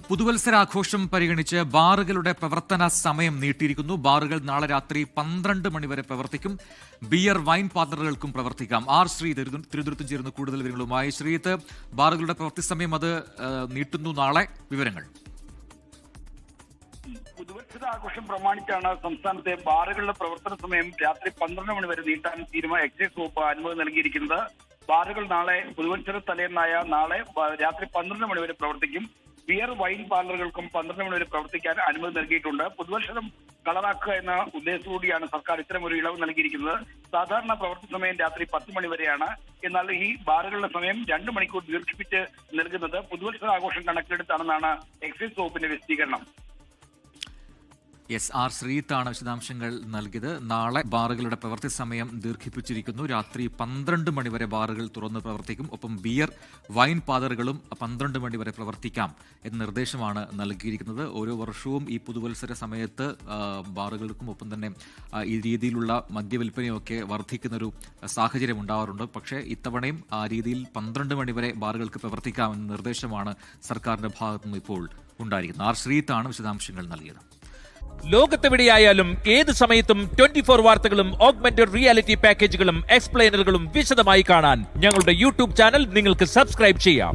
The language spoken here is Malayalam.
പുതുവത്സരാഘോഷം പരിഗണിച്ച് ബാറുകളുടെ പ്രവർത്തന സമയം നീട്ടിയിരിക്കുന്നു. ബാറുകൾ നാളെ രാത്രി 12 മണിവരെ പ്രവർത്തിക്കും. ബിയർ വൈൻ പാർലറുകൾക്കും പ്രവർത്തിക്കാം. ശ്രീ തിരുവനന്തപുരത്ത് ചേരുന്ന കൂടുതൽ വിവരങ്ങളുമായി. ശ്രീത്ത്, ബാറുകളുടെ പ്രവൃത്തി സമയം അത് നീട്ടുന്നു നാളെ. വിവരങ്ങൾ. പുതുവത്സരാഘോഷം പ്രമാണിച്ചാണ് സംസ്ഥാനത്തെ ബാറുകളുടെ പ്രവർത്തന സമയം രാത്രി 12 മണി വരെ നീട്ടാൻ എക്സൈസ് വകുപ്പ് അനുമതി നൽകിയിരിക്കുന്നത്. ബാറുകൾ നാളെ പുതുവത്സര തലേന്നായ നാളെ രാത്രി 12 മണി വരെ പ്രവർത്തിക്കും. ബിയർ വൈൻ പാർലറുകൾക്കും 12 മണി വരെ പ്രവർത്തിക്കാൻ അനുമതി നൽകിയിട്ടുണ്ട്. പുതുവർഷം കളറാക്കുക എന്ന ഉദ്ദേശത്തോടെയാണ് സർക്കാർ ഇത്തരമൊരു ഇളവ് നൽകിയിരിക്കുന്നത്. സാധാരണ പ്രവൃത്തി സമയം രാത്രി 10 മണി വരെയാണ്. എന്നാൽ ഈ ബാറുകളുടെ സമയം 2 മണിക്കൂർ ദീർഘിപ്പിച്ച് നൽകുന്നത് പുതുവത്സരാഘോഷം കണക്കിലെടുത്താണെന്നാണ് എക്സൈസ് വകുപ്പിന്റെ വിശദീകരണം. ശ്രീത്താണ് വിശദാംശങ്ങൾ നൽകിയത്. നാളെ ബാറുകളുടെ പ്രവൃത്തി സമയം ദീർഘിപ്പിച്ചിരിക്കുന്നു. രാത്രി 12 മണിവരെ ബാറുകൾ തുറന്ന് പ്രവർത്തിക്കും. ഒപ്പം ബിയർ വൈൻ പാർലറുകളും 12 മണിവരെ പ്രവർത്തിക്കാം എന്ന നിർദ്ദേശമാണ് നൽകിയിരിക്കുന്നത്. ഓരോ വർഷവും ഈ പുതുവത്സര സമയത്ത് ബാറുകൾക്കും ഒപ്പം തന്നെ ഈ രീതിയിലുള്ള മദ്യവിൽപ്പനയൊക്കെ വർദ്ധിക്കുന്നൊരു സാഹചര്യം ഉണ്ടാവാറുണ്ട്. പക്ഷേ ഇത്തവണയും ആ രീതിയിൽ 12 മണിവരെ ബാറുകൾക്ക് പ്രവർത്തിക്കാമെന്ന നിർദ്ദേശമാണ് സർക്കാരിന്റെ ഭാഗത്തുനിന്ന് ഇപ്പോൾ ഉണ്ടായിരിക്കുന്നത്. ശ്രീത്താണ് വിശദാംശങ്ങൾ നൽകിയത്. ലോകത്തെവിടെയായാലും ഏത് സമയത്തും 24 വാർത്തകളും ഓഗ്മെന്റഡ് റിയാലിറ്റി പാക്കേജുകളും എക്സ്പ്ലെയിനറുകളും വിശദമായി കാണാൻ ഞങ്ങളുടെ യൂട്യൂബ് ചാനൽ നിങ്ങൾക്ക് സബ്സ്ക്രൈബ് ചെയ്യാം.